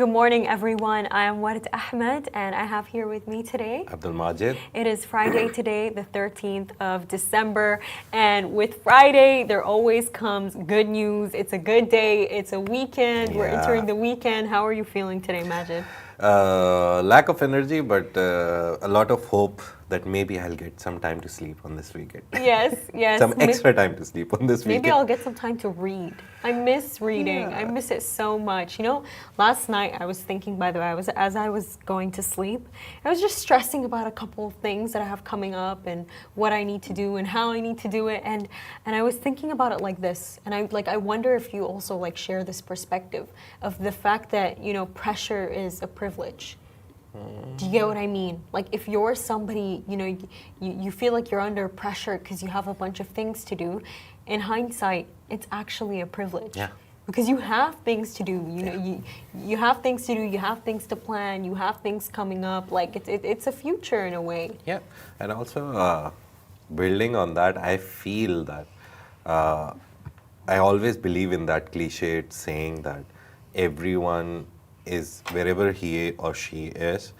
Good morning, everyone. I'm Warid Ahmed, and I have here with me today Abdul Majid. It is Friday today, the 13th of December, and with Friday, there always comes good news. It's a good day. It's a weekend. We're entering the weekend. How are you feeling today, Majid? Lack of energy, but a lot of hope that maybe I'll get some time to sleep on this weekend. Yes, yes. Some extra time to sleep on this weekend. Maybe I'll get some time to read. I miss reading. I miss it so much. You know, last night I was thinking, by the way, as I was going to sleep, I was just stressing about a couple of things that I have coming up and what I need to do and how I need to do it. And I was thinking about it like this. And I wonder if you also share this perspective of the fact that, you know, pressure is a privilege. Do you get what I mean? Like, if you're somebody, you know, you feel like you're under pressure because you have a bunch of things to do, in hindsight, it's actually a privilege. Yeah. Because you have things to do, you know, you have things to do, you have things to plan, you have things coming up. Like, it's a future in a way. Yeah, and also building on that, I feel that I always believe in that cliched saying that everyone is, wherever he or she is,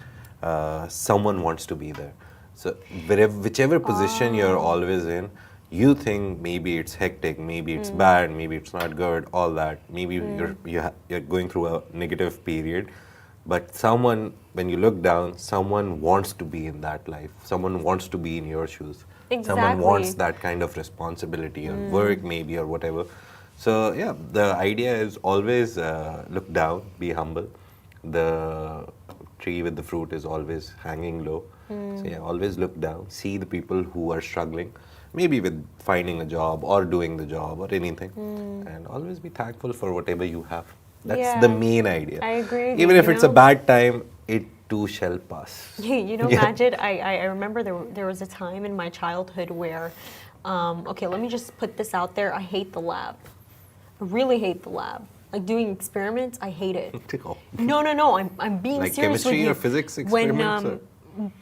someone wants to be there. So whichever position you're always in, you think maybe it's hectic, maybe it's bad, maybe it's not good, all that. Maybe you're going through a negative period, but someone, when you look down, someone wants to be in that life. Someone wants to be in your shoes. Exactly. Someone wants that kind of responsibility or work maybe or whatever. So yeah, the idea is always look down, be humble. The tree with the fruit is always hanging low. So yeah, always look down, see the people who are struggling, maybe with finding a job or doing the job or anything, and always be thankful for whatever you have. That's the main idea. I agree. Even if it's a bad time, it too shall pass. You know, Majid, I remember there was a time in my childhood where, okay, let me just put this out there. I hate the lab. I really hate the lab. Like doing experiments, I hate it. No, I'm being like serious with you. chemistry or physics experiments?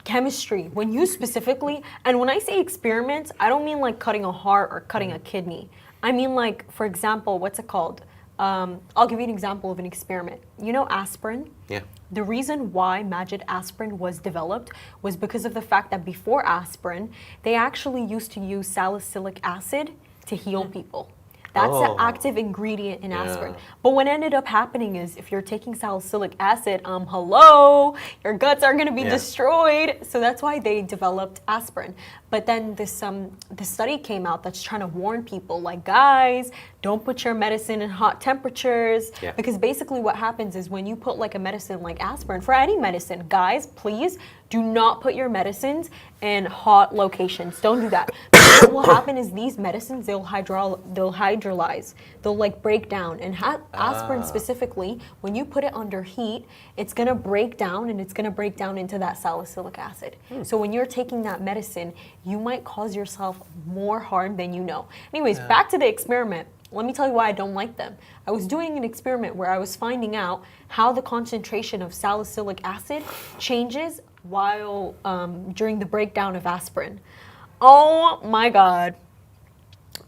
Chemistry, when you specifically, and when I say experiments, I don't mean like cutting a heart or cutting a kidney. I mean like, for example, what's it called? I'll give you an example of an experiment. You know aspirin? Yeah. The reason why Majid aspirin was developed was because of the fact that before aspirin, they actually used to use salicylic acid to heal people. That's the active ingredient in aspirin. But what ended up happening is if you're taking salicylic acid, hello, your guts are going to be destroyed. So that's why they developed aspirin. But then this study came out that's trying to warn people, like, guys, don't put your medicine in hot temperatures. Because basically what happens is when you put like a medicine like aspirin, for any medicine, guys, please do not put your medicines in hot locations. Don't do that. Because what will happen is these medicines, they'll hydrolyze. They'll like break down. And aspirin specifically, when you put it under heat, it's gonna break down and it's gonna break down into that salicylic acid. So when you're taking that medicine, you might cause yourself more harm than you know. Anyways, back to the experiment. Let me tell you why I don't like them. I was doing an experiment where I was finding out how the concentration of salicylic acid changes while during the breakdown of aspirin. Oh my God.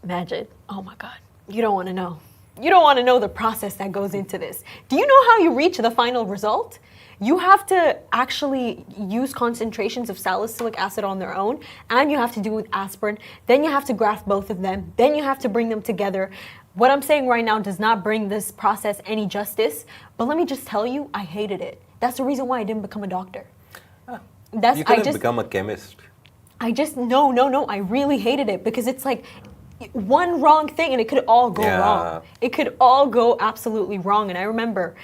Majid, oh my God. You don't want to know. You don't want to know the process that goes into this. Do you know how you reach the final result? You have to actually use concentrations of salicylic acid on their own, and you have to do with aspirin. Then you have to graft both of them. Then you have to bring them together. What I'm saying right now does not bring this process any justice, but let me just tell you, I hated it. That's the reason why I didn't become a doctor. You could have become a chemist. No, I really hated it because it's like one wrong thing and it could all go wrong. It could all go absolutely wrong. And I remember,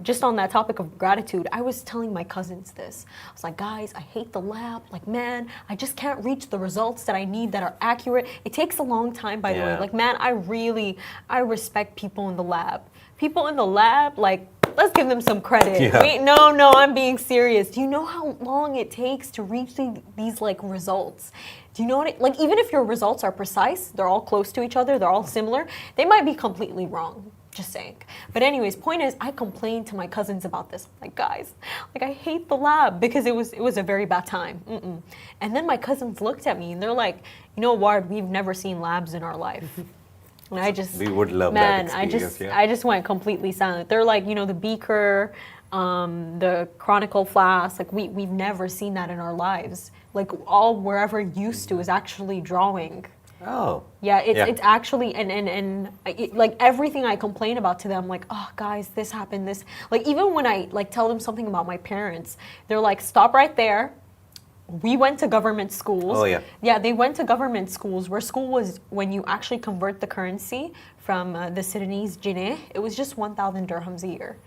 just on that topic of gratitude, I was telling my cousins this. I was like, guys, I hate the lab. Like, man, I just can't reach the results that I need that are accurate. It takes a long time, by the way. Like, man, I respect people in the lab. People in the lab, like, let's give them some credit. Wait, no, I'm being serious. Do you know how long it takes to reach these like results? Do you know what like, even if your results are precise, they're all close to each other, they're all similar, they might be completely wrong. Just saying. But anyways, point is, I complained to my cousins about this. Like, guys, like, I hate the lab because it was a very bad time. And then my cousins looked at me and they're like, you know, Ward, we've never seen labs in our life. And I just, We would love that man, experience, yeah. I just went completely silent. They're like, the beaker, the chronicle flask. Like we've never seen that in our lives. Like all we're ever used to is actually drawing. Oh. Yeah, it's actually like everything I complain about to them, like, oh guys, this happened, this, like even when I like tell them something about my parents, they're like, stop right there. We went to government schools. Oh, yeah. Yeah, they went to government schools where school was when you actually convert the currency from the Sudanese jineh, it was just 1,000 dirhams a year.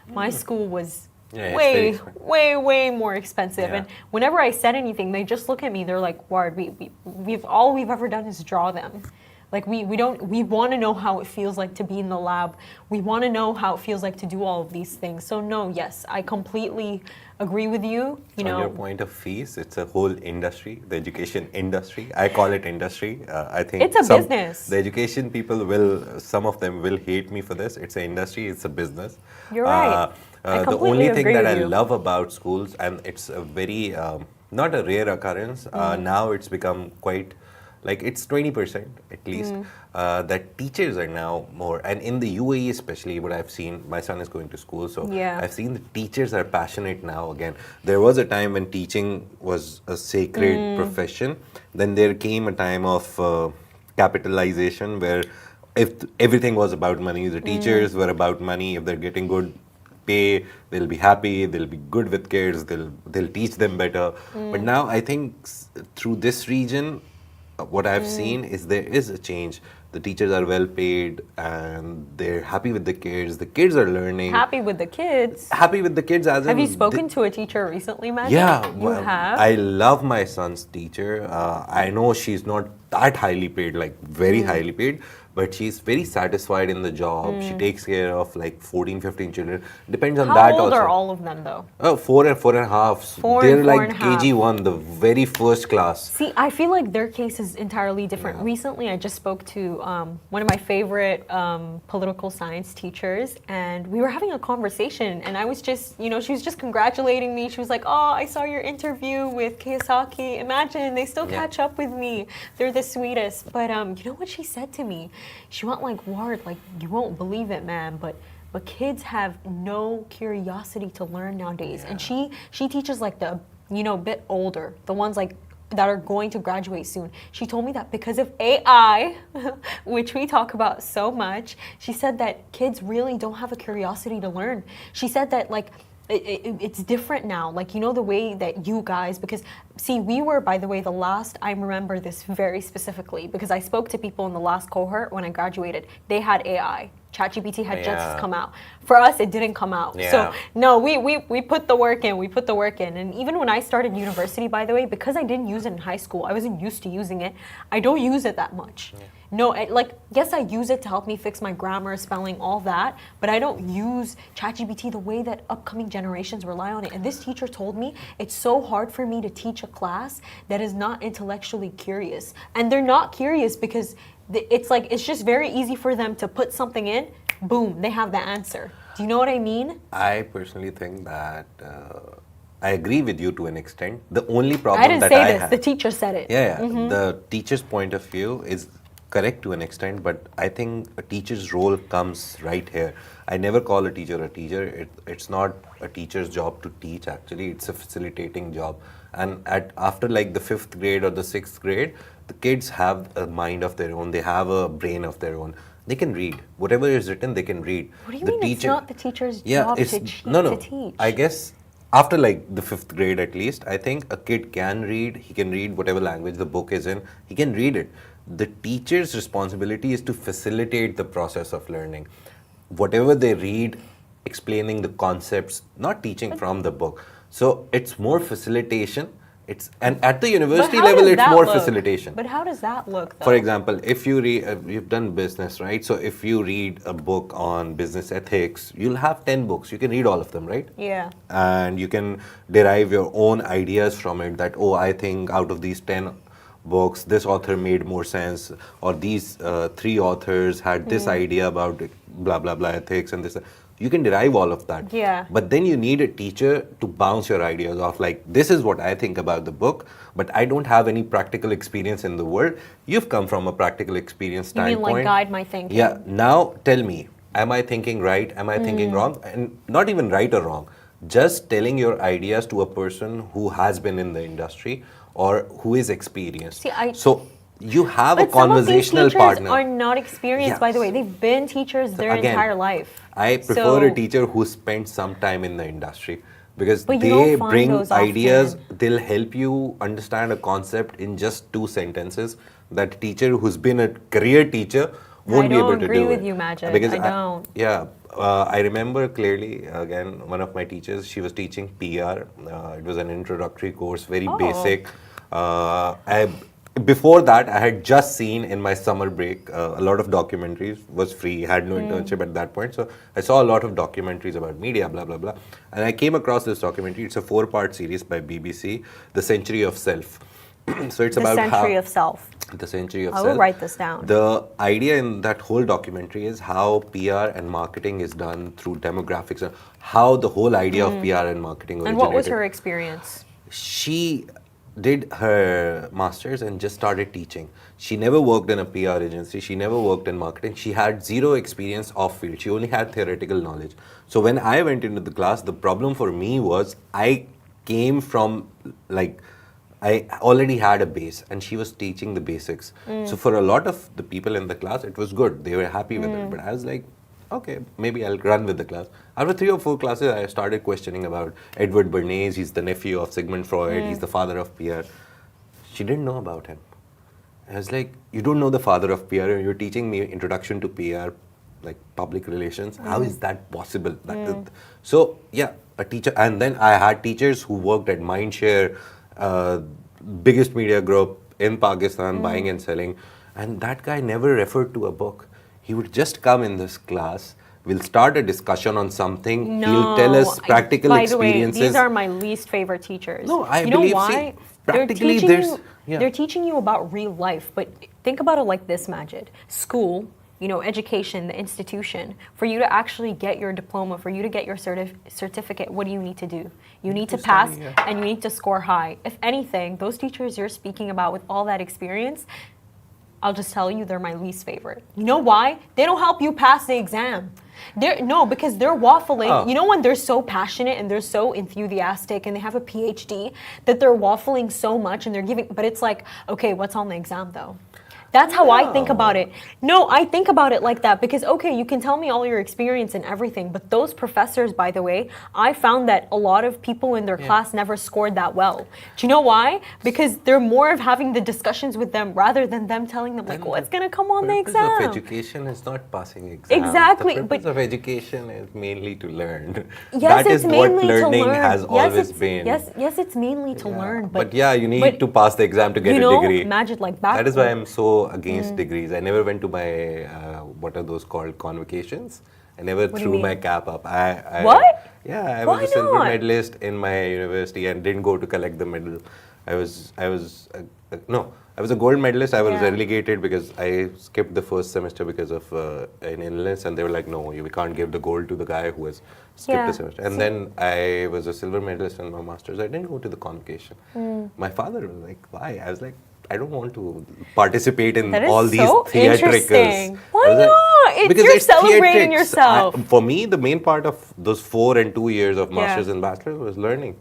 My school was way more expensive. Yeah. And whenever I said anything, they just look at me. They're like, "Ward, we've ever done is draw them. Like we want to know how it feels like to be in the lab. We want to know how it feels like to do all of these things." So no, yes, I completely agree with you. On your point of fees, it's a whole industry, the education industry. I call it industry. I think it's a business. The education people some of them will hate me for this. It's an industry, it's a business. You're right. The only thing that I love about schools, and it's a very, not a rare occurrence, now it's become quite, like it's 20% at least, that teachers are now more, and in the UAE especially, what I've seen, my son is going to school, so I've seen the teachers are passionate now again. There was a time when teaching was a sacred profession, then there came a time of capitalization where if everything was about money, the teachers were about money, if they're getting good pay, they'll be happy, they'll be good with kids, they'll teach them better. But now I think through this region, what I've seen is there is a change. The teachers are well paid and they're happy with the kids. The kids are learning. Happy with the kids. Happy with the kids as Have you spoken to a teacher recently, Majid? Yeah. You have? I love my son's teacher. I know she's not that highly paid, like very highly paid, but she's very satisfied in the job. She takes care of like 14, 15 children. Depends on that also. How old are all of them though? Oh, 4 and 4.5. They're like KG1, the very first class. See, I feel like their case is entirely different. Recently, I just spoke to one of my favorite political science teachers, and we were having a conversation, and I was just, she was just congratulating me. She was like, oh, I saw your interview with Kiyosaki. Imagine, they still catch up with me. They're the sweetest. But you know what she said to me? She went like, Ward, like, you won't believe it, man, but kids have no curiosity to learn nowadays. And she teaches like the, bit older, the ones like that are going to graduate soon. She told me that because of AI, which we talk about so much, she said that kids really don't have a curiosity to learn. She said that like it's different now, like the way that you guys, because see, we were, by the way, the last, I remember this very specifically because I spoke to people in the last cohort when I graduated. They had AI. ChatGPT had just come out. For us, it didn't come out. So no, we put the work in. And even when I started university, by the way, because I didn't use it in high school, I wasn't used to using it. I don't use it that much. No, yes, I use it to help me fix my grammar, spelling, all that, but I don't use ChatGPT the way that upcoming generations rely on it. And this teacher told me it's so hard for me to teach a class that is not intellectually curious. And they're not curious because it's just very easy for them to put something in, boom, they have the answer. Do you know what I mean? I personally think that I agree with you to an extent. The only problem I didn't that say I this. have, The teacher said it. The teacher's point of view is correct to an extent, but I think a teacher's role comes right here. I never call a teacher a teacher. It's not a teacher's job to teach, actually. It's a facilitating job. And after like the 5th grade or the 6th grade, the kids have a mind of their own. They have a brain of their own. They can read. Whatever is written, they can read. What do you mean it's not the teacher's job to teach? I guess after like the 5th grade at least, I think a kid can read. He can read whatever language the book is in. He can read it. The teacher's responsibility is to facilitate the process of learning. Whatever they read, explaining the concepts, not teaching from the book. So it's more facilitation. And at the university level, it's more facilitation. But how does that look, though? For example, if you read, you've done business, right? So if you read a book on business ethics, you'll have 10 books. You can read all of them, right? Yeah. And you can derive your own ideas from it that, I think out of these 10 books, this author made more sense, or these 3 authors had this idea about blah, blah, blah ethics and this. You can derive all of that. Yeah. But then you need a teacher to bounce your ideas off. Like, this is what I think about the book, but I don't have any practical experience in the world. You've come from a practical experience You mean standpoint. like guide my thinking? Yeah. Now tell me, am I thinking right? Am I thinking wrong? And not even right or wrong. Just telling your ideas to a person who has been in the industry or who is experienced. So you have a But some of these conversational teachers partner. are not experienced, by the way. They've been teachers their Again, entire life. I prefer a teacher who spent some time in the industry because But you they don't find bring those ideas, often. they'll help you understand a concept in just 2 sentences. That teacher who's been a career teacher won't be able to do it. I don't agree with you, Majid. Because I don't. I remember clearly, again, one of my teachers, she was teaching PR. It was an introductory course, very basic. Before that, I had just seen in my summer break a lot of documentaries, was free, had no internship at that point. So I saw a lot of documentaries about media, blah, blah, blah. And I came across this documentary. It's a 4-part series by BBC, The Century of Self. So it's about The Century of Self. The Century of I Self. will write this down. The idea in that whole documentary is how PR and marketing is done through demographics, and how the whole idea of PR and marketing originated. And what was her experience? She did her master's and just started teaching. She never worked in a PR agency. She never worked in marketing. She had zero experience off field. She only had theoretical knowledge. So when I went into the class, the problem for me was I came from I already had a base and she was teaching the basics. So for a lot of the people in the class, it was good. They were happy with it. But I was like, okay, maybe I'll run with the class. After 3 or 4 classes, I started questioning about Edward Bernays. He's the nephew of Sigmund Freud. He's the father of PR. She didn't know about him. I was like, you don't know the father of PR and you're teaching me introduction to PR, like public relations. How is that possible? So yeah, a teacher. And then I had teachers who worked at Mindshare, biggest media group in Pakistan, buying and selling. And that guy never referred to a book. He would just come in this class. We'll start a discussion on something. He'll tell us practical experiences. By the way, these are my least favorite teachers. No, I you believe, know why? Practically they're teaching you about real life, but think about it like this, Majid. School, education, the institution, for you to actually get your diploma, for you to get your certificate, what do you need to do? You need to pass and you need to score high. If anything, those teachers you're speaking about with all that experience, I'll just tell you, they're my least favorite. You know why? They don't help you pass the exam. Because they're waffling. You know when they're so passionate and they're so enthusiastic and they have a PhD that they're waffling so much and they're giving, but it's like, okay, what's on the exam though? That's how I think about it. No, I think about it like that because, okay, you can tell me all your experience and everything, but those professors, by the way, I found that a lot of people in their class never scored that well. Do you know why? Because they're more of having the discussions with them rather than them telling them, like, what's going to come on the exam? The purpose of education is not passing exams. Exactly. The purpose of education is mainly to learn. Yes, that it's is what mainly learning to learn. has always been. Yes, it's mainly to learn. But yeah, you need to pass the exam to get a degree. Imagine like back. That is why I'm so against degrees. I never went to my, what are those called, convocations. I never threw my cap up. What? Yeah, I Why was a silver not? medalist in my university and didn't go to collect the medal. I was a gold medalist. I was relegated because I skipped the first semester because of an illness, and they were like, no, we can't give the gold to the guy who has skipped the semester. And then I was a silver medalist in my master's. I didn't go to the convocation. My father was like, why? I was like, I don't want to participate in all these theatricals. Why not? You're celebrating yourself. For me, the main part of those 4 and 2 years of masters and bachelors was learning.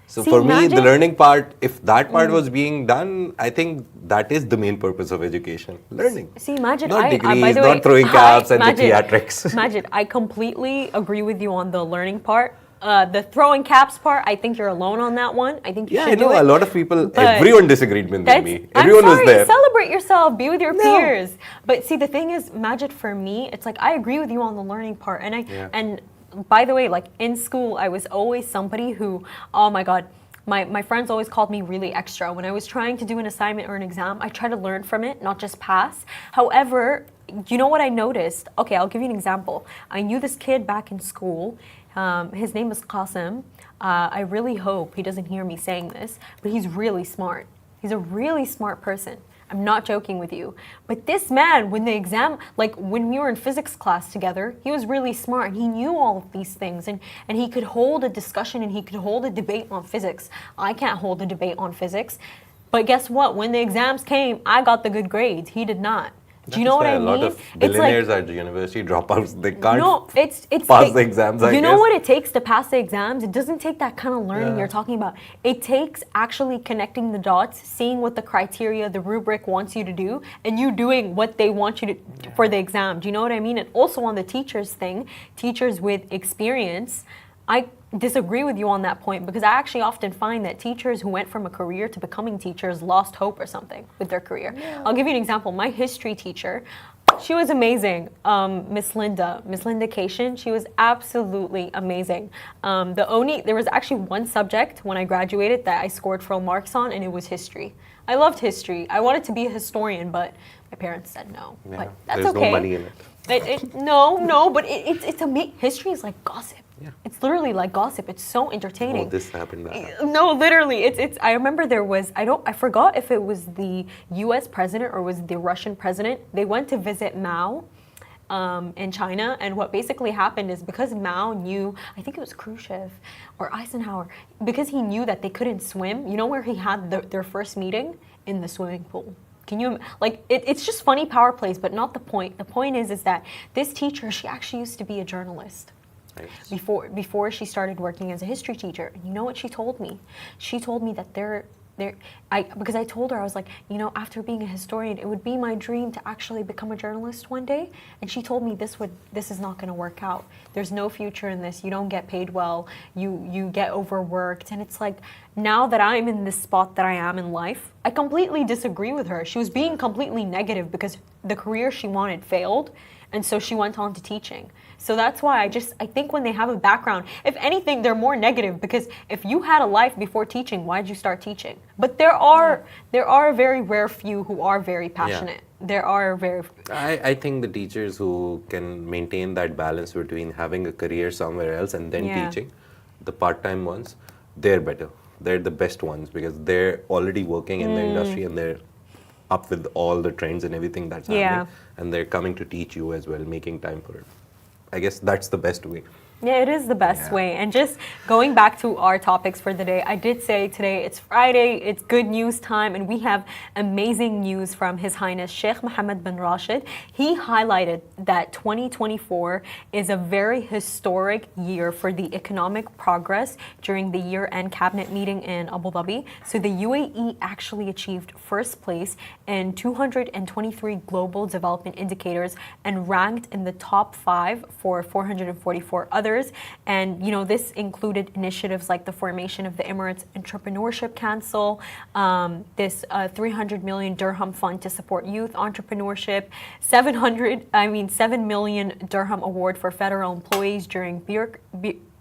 So for me, the learning part, if that part was being done, I think that is the main purpose of education, learning. See, Majid, not degrees, by the way, not throwing caps and the theatrics. Majid, I completely agree with you on the learning part. The throwing caps part, I think you're alone on that one. I think you should do it. A lot of people, everyone disagreed with me. Everyone was there. Celebrate yourself, be with your peers. But see, the thing is, Majid, for me, it's like I agree with you on the learning part. And by the way, like in school, I was always somebody who, oh my God, my friends always called me really extra. When I was trying to do an assignment or an exam, I try to learn from it, not just pass. However, you know what I noticed? Okay, I'll give you an example. I knew this kid back in school. His name is Qasim. I really hope he doesn't hear me saying this, but he's really smart. He's a really smart person. I'm not joking with you. But this man, when the exam, like when we were in physics class together, he was really smart and he knew all of these things and he could hold a discussion and he could hold a debate on physics. I can't hold a debate on physics. But guess what? When the exams came, I got the good grades. He did not. Do you know what I mean? A lot of billionaires at university dropouts, they can't pass the exams, I You know guess. what it takes to pass the exams? It doesn't take that kind of learning you're talking about. It takes actually connecting the dots, seeing what the criteria, the rubric wants you to do, and you doing what they want you to for the exam. Do you know what I mean? And also on the teachers thing, teachers with experience, I disagree with you on that point because I actually often find that teachers who went from a career to becoming teachers lost hope or something with their career. Yeah. I'll give you an example. My history teacher, she was amazing. Miss Linda Cation, she was absolutely amazing. There was actually one subject when I graduated that I scored full marks on, and it was history. I loved history. I wanted to be a historian, but my parents said no. Yeah. But that's There's okay. no money in it. No, but it's amazing. History is like gossip. Yeah. It's literally like gossip. It's so entertaining. Oh, this happened, that happened. No, literally. It's I remember there was I forgot if it was the US president or was the Russian president. They went to visit Mao in China, and what basically happened is because Mao knew, I think it was Khrushchev or Eisenhower, because he knew that they couldn't swim, you know where he had their first meeting? In the swimming pool. Can you, like, it's just funny power plays, but not the point. The point is that this teacher, she actually used to be a journalist. Nice. Before she started working as a history teacher. And you know what she told me? She told me that because I told her, I was like, you know, after being a historian, it would be my dream to actually become a journalist one day. And she told me this is not going to work out. There's no future in this. You don't get paid well. You get overworked. And it's like, now that I'm in this spot that I am in life, I completely disagree with her. She was being completely negative because the career she wanted failed. And so she went on to teaching. So that's why I think when they have a background, if anything, they're more negative because if you had a life before teaching, why did you start teaching? But there are a very rare few who are very passionate. Yeah. There are very. I think the teachers who can maintain that balance between having a career somewhere else and then teaching, the part-time ones, they're better. They're the best ones because they're already working in the industry and they're up with all the trends and everything that's happening, and they're coming to teach you as well, making time for it. I guess that's the best way. Yeah, it is the best way. And just going back to our topics for the day, I did say today it's Friday, it's good news time, and we have amazing news from His Highness Sheikh Mohammed bin Rashid. He highlighted that 2024 is a very historic year for the economic progress during the year-end cabinet meeting in Abu Dhabi. So the UAE actually achieved first place in 223 global development indicators and ranked in the top 5 for 444 others. And, you know, this included initiatives like the formation of the Emirates Entrepreneurship Council, this 300 million dirham fund to support youth entrepreneurship, 7 million dirham award for federal employees during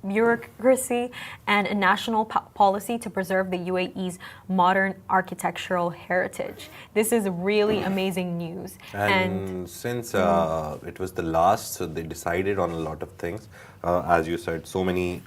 bureaucracy, and a national policy to preserve the UAE's modern architectural heritage. This is really amazing news. And since it was the last, so they decided on a lot of things. As you said, so many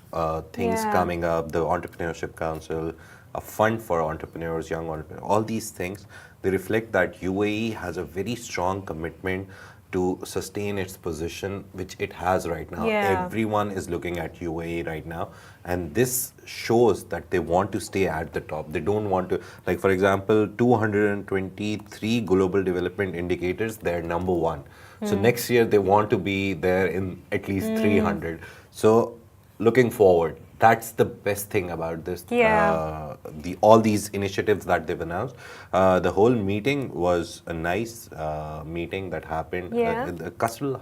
things coming up, the Entrepreneurship Council, a fund for entrepreneurs, young entrepreneurs, all these things, they reflect that UAE has a very strong commitment to sustain its position, which it has right now. Yeah. Everyone is looking at UAE right now, and this shows that they want to stay at the top. They don't want to, like for example, 223 global development indicators, they're number one. So next year they want to be there in at least 300. So looking forward, that's the best thing about this. All these initiatives that they've announced. The whole meeting was a nice meeting that happened. Qasr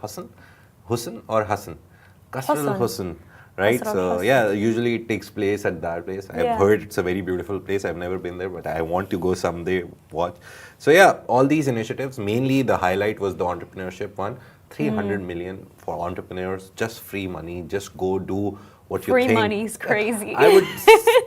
Husn, right? So usually it takes place at that place. I've heard it's a very beautiful place. I've never been there, but I want to go someday, watch. So all these initiatives, mainly the highlight was the entrepreneurship one. 300 million for entrepreneurs, just free money, just go do what you think. Free money is crazy. I would,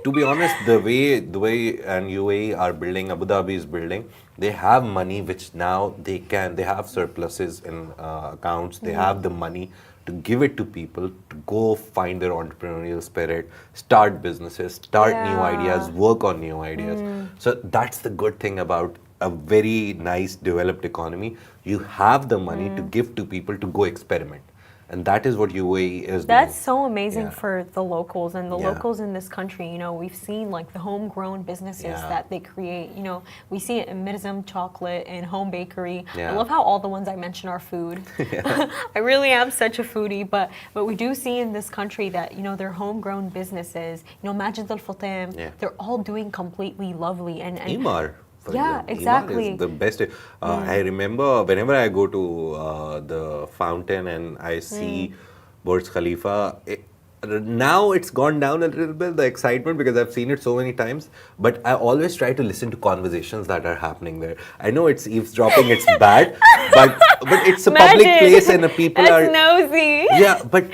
to be honest, the way and UAE are building, Abu Dhabi is building, they have money which now they have surpluses in accounts, they have the money to give it to people to go find their entrepreneurial spirit, start businesses, start new ideas, work on new ideas. So that's the good thing about a very nice developed economy, you have the money to give to people to go experiment. And that is what UAE is That's doing. so amazing Yeah. for the locals and the Yeah. locals in this country. You know, we've seen like the homegrown businesses Yeah. that they create. You know, we see it in Mirzam Chocolate and Home Bakery. I Yeah. love how all the ones I mention are food. I really am such a foodie, but we do see in this country that, you know, they're homegrown businesses. You know, Majid Al Fatim, Yeah. they're all doing completely lovely and Emaar. For Yeah, example. exactly. Emaar is the best. I remember whenever I go to the fountain and I see Burj Khalifa, now it's gone down a little bit, the excitement, because I've seen it so many times. But I always try to listen to conversations that are happening there. I know it's eavesdropping, it's bad, but it's a public Majid, place and the people that's are. nosy. Yeah, but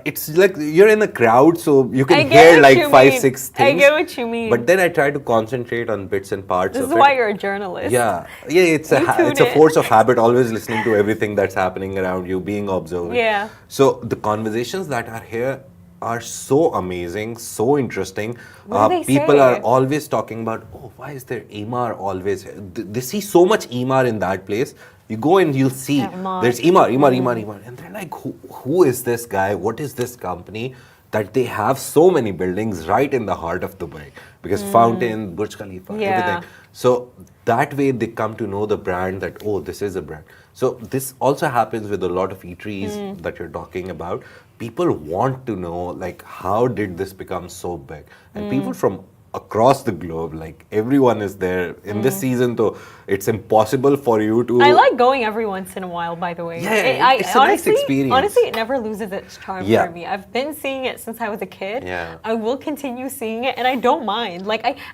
it's like you're in a crowd, so you I can get hear what like you 5, mean. 6 I things. get what you mean. But then I try to concentrate on bits and parts This of is it. why you're a journalist. Yeah, it's You tune it's a in. force of habit. Always listening to everything that's happening around you, being observant. Yeah. So the conversations that are here are so amazing, so interesting. What do they People say? are always talking about, oh, why is there Emaar always here? They see so much Emaar in that place. You go and you'll see Emaar. there's Emaar, and they're like, who is this guy? What is this company? That they have so many buildings right in the heart of Dubai, because Fountain, Burj Khalifa, Yeah. everything. So that way they come to know the brand, that, oh, this is a brand. So this also happens with a lot of eateries that you're talking about. People want to know, like, how did this become so big? And people from across the globe, like everyone is there in this season, though it's impossible for you to. I like going every once in a while, by the way. Yeah, it's a nice experience. Honestly, it never loses its charm Yeah. for me. I've been seeing it since I was a kid. Yeah. I will continue seeing it, and I don't mind.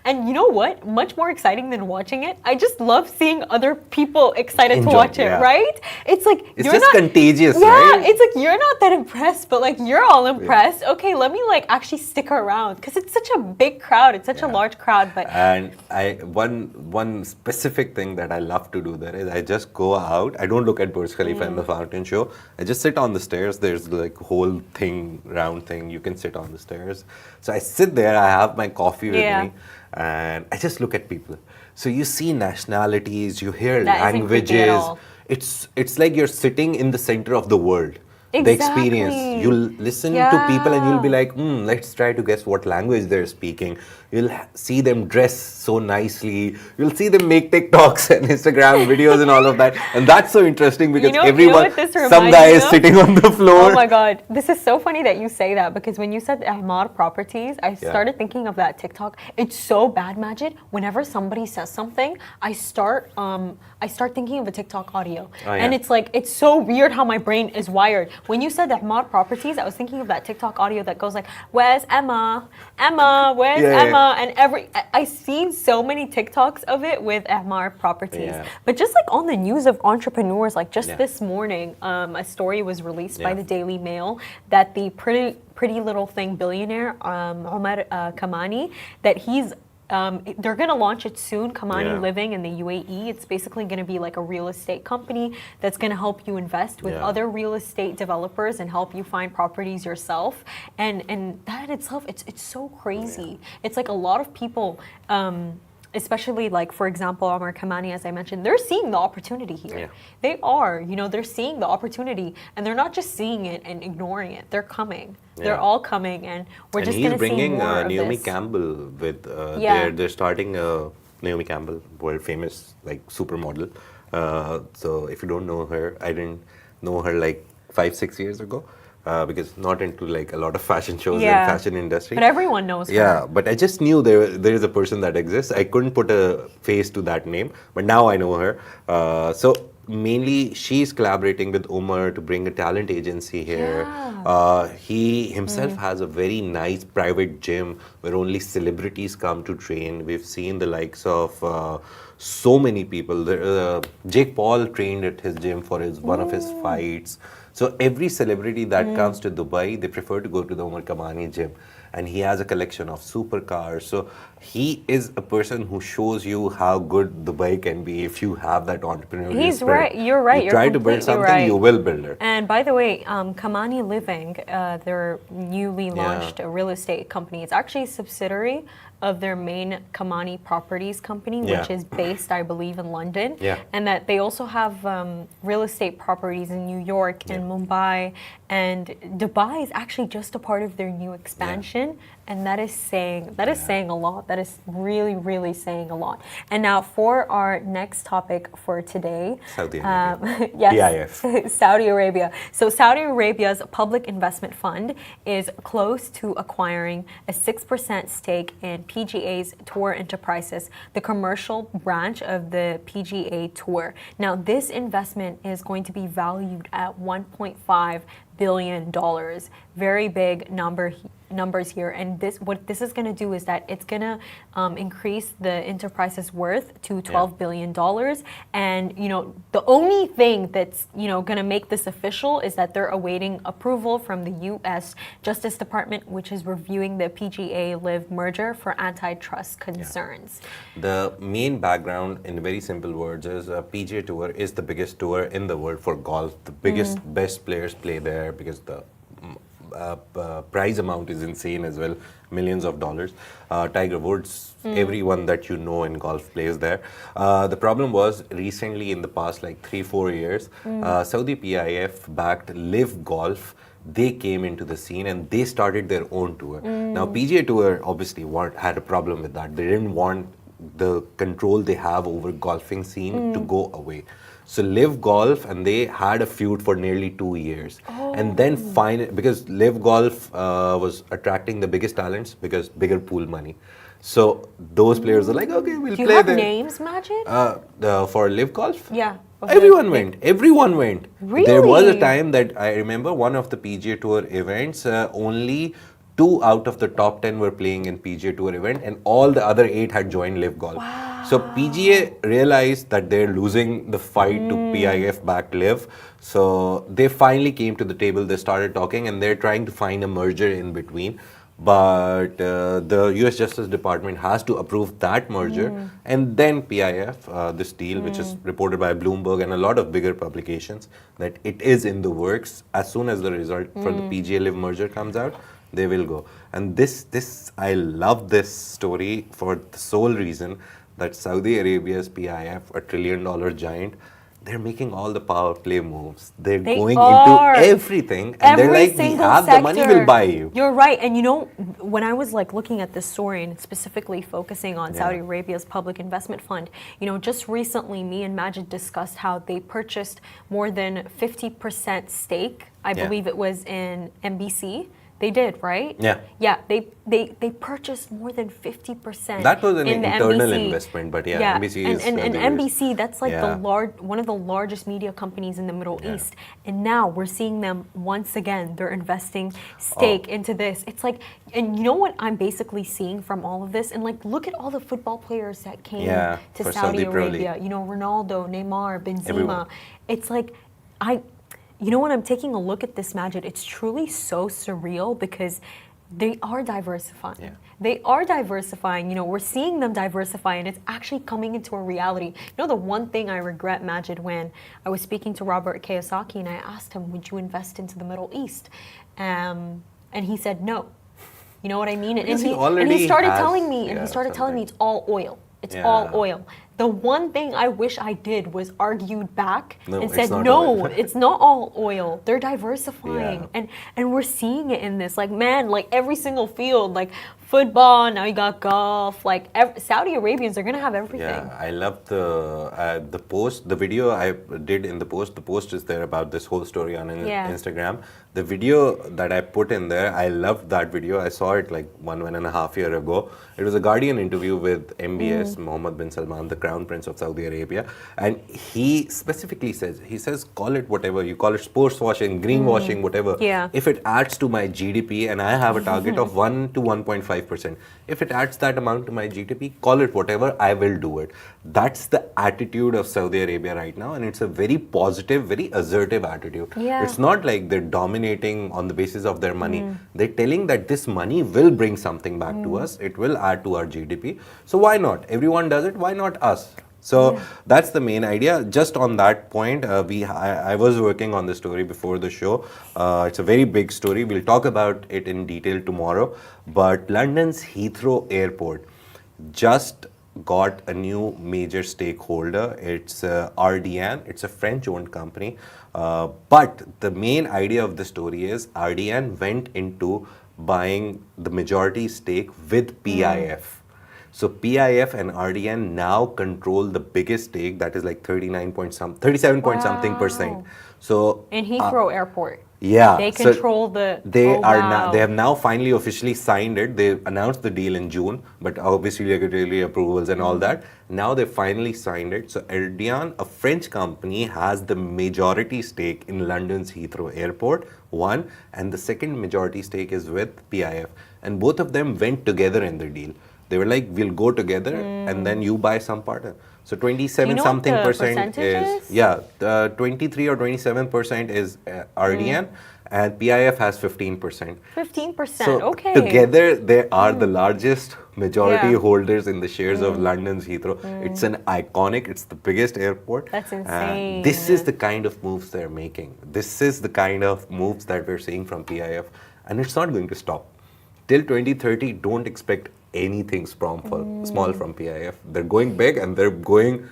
And you know what? Much more exciting than watching it. I just love seeing other people excited Enjoy, to watch it. yeah. Right? It's like It's you're just not contagious, Yeah, right? it's like you're not that impressed, but like you're all impressed. Okay, let me like actually stick around because it's such a big crowd. It's such a Yeah. large crowd, but. And one specific thing that I love to do there is I just go out. I don't look at Burj Khalifa and the fountain show. I just sit on the stairs. There's like whole thing, round thing. You can sit on the stairs. So I sit there. I have my coffee with Yeah. me, and I just look at people. So you see nationalities, you hear That isn't creepy at languages. all. It's like you're sitting in the center of the world. The Exactly. experience. You'll listen to people and you'll be like, let's try to guess what language they're speaking. You'll see them dress so nicely. You'll see them make TikToks and Instagram videos and all of that. And that's so interesting because You know everyone, what this some reminds guy me is of? sitting on the floor. Oh my God. This is so funny that you say that because when you said Ahmar Properties, I started thinking of that TikTok. It's so bad, Majid. Whenever somebody says something, I start thinking of a TikTok audio. Oh, yeah. And it's like, it's so weird how my brain is wired. When you said Ahmar Properties, I was thinking of that TikTok audio that goes like, where's Emma? Emma, where's Yeah, Emma? And I've seen so many TikToks of it with Ahmar Properties. Yeah. But just like on the news of entrepreneurs, like just Yeah. this morning, a story was released by Yeah. the Daily Mail that the pretty little thing billionaire, Omar Kamani, that they're going to launch it soon, Kamani Yeah. Living in the UAE. It's basically going to be like a real estate company that's going to help you invest with Yeah. other real estate developers and help you find properties yourself. And that in itself, it's so crazy. It's like a lot of people, especially like, for example, Omar Kamani, as I mentioned, they're seeing the opportunity here. Yeah. They are, they're seeing the opportunity and they're not just seeing it and ignoring it. They're coming. They're Yeah. all coming and we're And just he's going to see bringing more of Naomi this. Campbell with. Yeah. They're starting Naomi Campbell, world famous like supermodel. So if you don't know her, I didn't know her like 5-6 years ago. Because not into like a lot of fashion shows Yeah. and fashion industry. But everyone knows her. Yeah, but I just knew there is a person that exists. I couldn't put a face to that name, but now I know her. So mainly she's collaborating with Omar to bring a talent agency here. Yeah. He himself has a very nice private gym where only celebrities come to train. We've seen the likes of so many people. Jake Paul trained at his gym for one of his fights. So every celebrity that comes to Dubai, they prefer to go to the Omar Kamani gym. And he has a collection of supercars. So he is a person who shows you how good Dubai can be if you have that entrepreneurial He's spirit. right. You're right. You You're try to build completely something, right. you will build it. And by the way, Kamani Living, their newly launched real estate company, it's actually a subsidiary of their main Kamani Properties company, Yeah. which is based, I believe, in London. Yeah. And that they also have real estate properties in New York and Mumbai. And Dubai is actually just a part of their new expansion. And that is saying a lot. That is really, really saying a lot. And now for our next topic for today. Saudi Arabia. Yes, PIF. Saudi Arabia. So Saudi Arabia's public investment fund is close to acquiring a 6% stake in PGA's Tour Enterprises, the commercial branch of the PGA Tour. Now, this investment is going to be valued at $1.5 billion. Very big numbers here, and what this is going to do is that it's going to increase the enterprise's worth to $12 billion. And the only thing that's going to make this official is that they're awaiting approval from the U.S. Justice Department, which is reviewing the PGA Live merger for antitrust concerns. The main background, in very simple words, is PGA Tour is the biggest tour in the world for golf. The biggest, best players play there because the prize amount is insane as well, millions of dollars. Tiger Woods, everyone that you know in golf plays there. The problem was recently, in the past like 3-4 years, Saudi PIF backed Live Golf. They came into the scene and they started their own tour. Now PGA Tour obviously had a problem with that. They didn't want the control they have over golfing scene to go away. So Live Golf, and they had a feud for nearly 2 years. And then because Live Golf was attracting the biggest talents because bigger pool money. So those players are like, okay, we'll Do you play have there. names, Majid? For Live Golf? Yeah. Everyone went. Everyone went. Really? There was a time that I remember one of the PGA Tour events, only 2 out of the top 10 were playing in PGA Tour event, and all the other 8 had joined Live Golf. Wow. So PGA realized that they're losing the fight to PIF back Live. So they finally came to the table. They started talking, and they're trying to find a merger in between. But the US Justice Department has to approve that merger, and then PIF, this deal, which is reported by Bloomberg and a lot of bigger publications, that it is in the works. As soon as the result for the PGA Live merger comes out, they will go. And this I love this story for the sole reason that Saudi Arabia's PIF, a $1 trillion giant, they're making all the power play moves. They're going are. into everything, and they're like, we have the money, we'll buy you. You're right. And when I was like looking at this story and specifically focusing on Saudi Arabia's public investment fund, just recently me and Majid discussed how they purchased more than 50% stake, I believe it was in NBC. They did, right? Yeah. Yeah, they purchased more than 50%. That was an in the internal NBC. investment, but NBC is... And NBC, that's like Yeah. one of the largest media companies in the Middle East. And now we're seeing them once again, they're investing stake into this. It's like, and you know what I'm basically seeing from all of this? And like, look at all the football players that came to for Saudi Pro League. Arabia. Ronaldo, Neymar, Benzema. Everyone. It's like, when I'm taking a look at this, Majid, it's truly so surreal because they are diversifying. Yeah. They are diversifying. We're seeing them diversify, and it's actually coming into a reality. The one thing I regret, Majid, when I was speaking to Robert Kiyosaki and I asked him, would you invest into the Middle East? And he said no. You know what I mean? And he started telling me, it's all oil. It's all oil. The one thing I wish I did was argued back and said, no, it's not all oil. They're diversifying. And we're seeing it in this. Like, man, like every single field, like football, now you got golf. Like Saudi Arabians are going to have everything. Yeah, I love the post, the video I did in the post. The post is there about this whole story on Instagram. The video that I put in there, I loved that video. I saw it like 1.5 years ago. It was a Guardian interview with MBS, Mohammed bin Salman, the Crown Prince of Saudi Arabia. And he specifically says, call it whatever. You call it sports washing, greenwashing, whatever. Yeah. If it adds to my GDP, and I have a target of 1 to 1.5%, if it adds that amount to my GDP, call it whatever, I will do it. That's the attitude of Saudi Arabia right now, and it's a very positive, very assertive attitude. Yeah. It's not like they're dominating on the basis of their money. They're telling that this money will bring something back to us. It will add to our GDP. So why not? Everyone does it. Why not us? So that's the main idea. Just on that point, I was working on the story before the show. It's a very big story. We'll talk about it in detail tomorrow. But London's Heathrow Airport just got a new major stakeholder. It's RDN. It's a French-owned company. But the main idea of the story is RDN went into buying the majority stake with PIF. So PIF and RDN now control the biggest stake, that is like 37 point something percent. So in Heathrow Airport. Yeah, They control they have now finally officially signed it. They announced the deal in June, but obviously regulatory approvals and all that. Now they finally signed it. So Erdian, a French company, has the majority stake in London's Heathrow Airport, one, and the second majority stake is with PIF. And both of them went together in the deal. They were like, we'll go together and then you buy some part. So 27 something percent is, 23 or 27% is RDN and PIF has 15%. 15%, so okay. Together they are the largest majority holders in the shares of London's Heathrow. It's an iconic, it's the biggest airport. That's insane. This is the kind of moves they're making. This is the kind of moves that we're seeing from PIF, and it's not going to stop. Till 2030, don't expect anything small from PIF. They're going big and they're going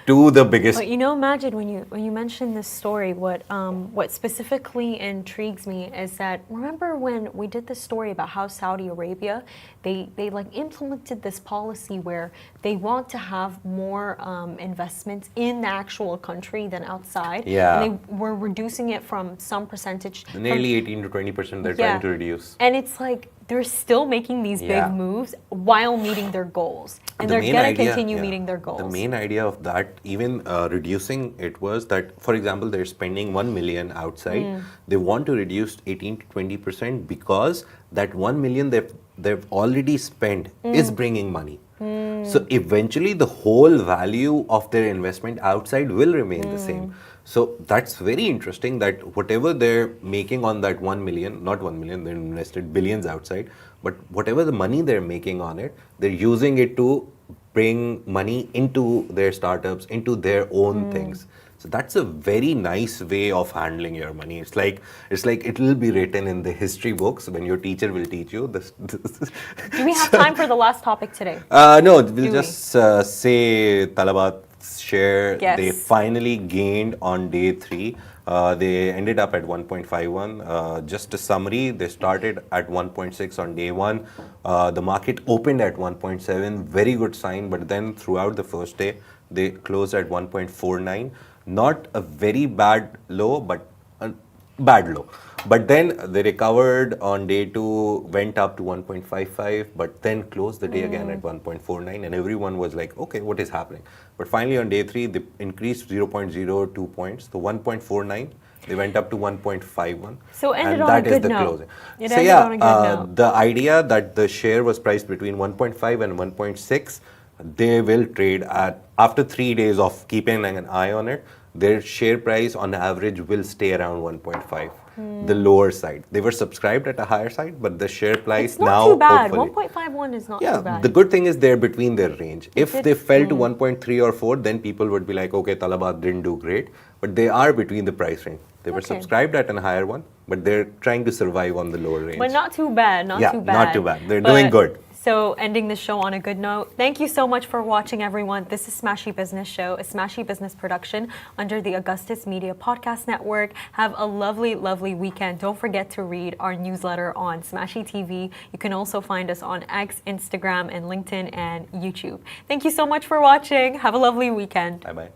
to the biggest. But Majid, when you mention this story, what specifically intrigues me is that, remember when we did this story about how Saudi Arabia, they like implemented this policy where they want to have more investments in the actual country than outside. Yeah. And they were reducing it from some percentage. Nearly 18 to 20% they're trying to reduce. And it's like they're still making these big moves while meeting their goals. And they're going to continue meeting their goals. The main idea of that, even reducing it, was that, for example, they're spending 1 million outside. They want to reduce 18 to 20% because that 1 million they've already spent is bringing money. So eventually the whole value of their investment outside will remain the same. So that's very interesting that whatever they're making on that 1 million, not 1 million, they invested billions outside, but whatever the money they're making on it, they're using it to bring money into their startups, into their own things. So that's a very nice way of handling your money. It's like it will be written in the history books when your teacher will teach you this. Do we have time for the last topic today? No, we'll just say Talabat share. They finally gained on day 3. They ended up at 1.51. Just a summary, they started at 1.6 on day 1. The market opened at 1.7, very good sign, but then throughout the first day, they closed at 1.49. Not a very bad low, but a bad low. But then they recovered on day 2, went up to 1.55, but then closed the day again at 1.49, and everyone was like, okay, what is happening? But finally on day 3, they increased 0.02 points, so 1.49. They went up to 1.51. So ended and on a that is good the note. closing. It So ended on a good note. the idea that the share was priced between 1.5 and 1.6, they will trade at, after 3 days of keeping an eye on it, their share price on average will stay around 1.5, the lower side. They were subscribed at a higher side, but the share price It's not now too bad. hopefully. 1.51 is not Yeah, too bad. the good thing is they're between their range. If they fell to 1.3 or 4, then people would be like, okay, Talabat didn't do great. But they are between the price range. They were subscribed at a higher one, but they're trying to survive on the lower range. But not too bad, not too bad. Not too bad. They're doing good. So ending the show on a good note. Thank you so much for watching, everyone. This is Smashi Business Show, a Smashi Business production under the Augustus Media Podcast Network. Have a lovely, lovely weekend. Don't forget to read our newsletter on Smashi TV. You can also find us on X, Instagram, and LinkedIn, and YouTube. Thank you so much for watching. Have a lovely weekend. Bye-bye.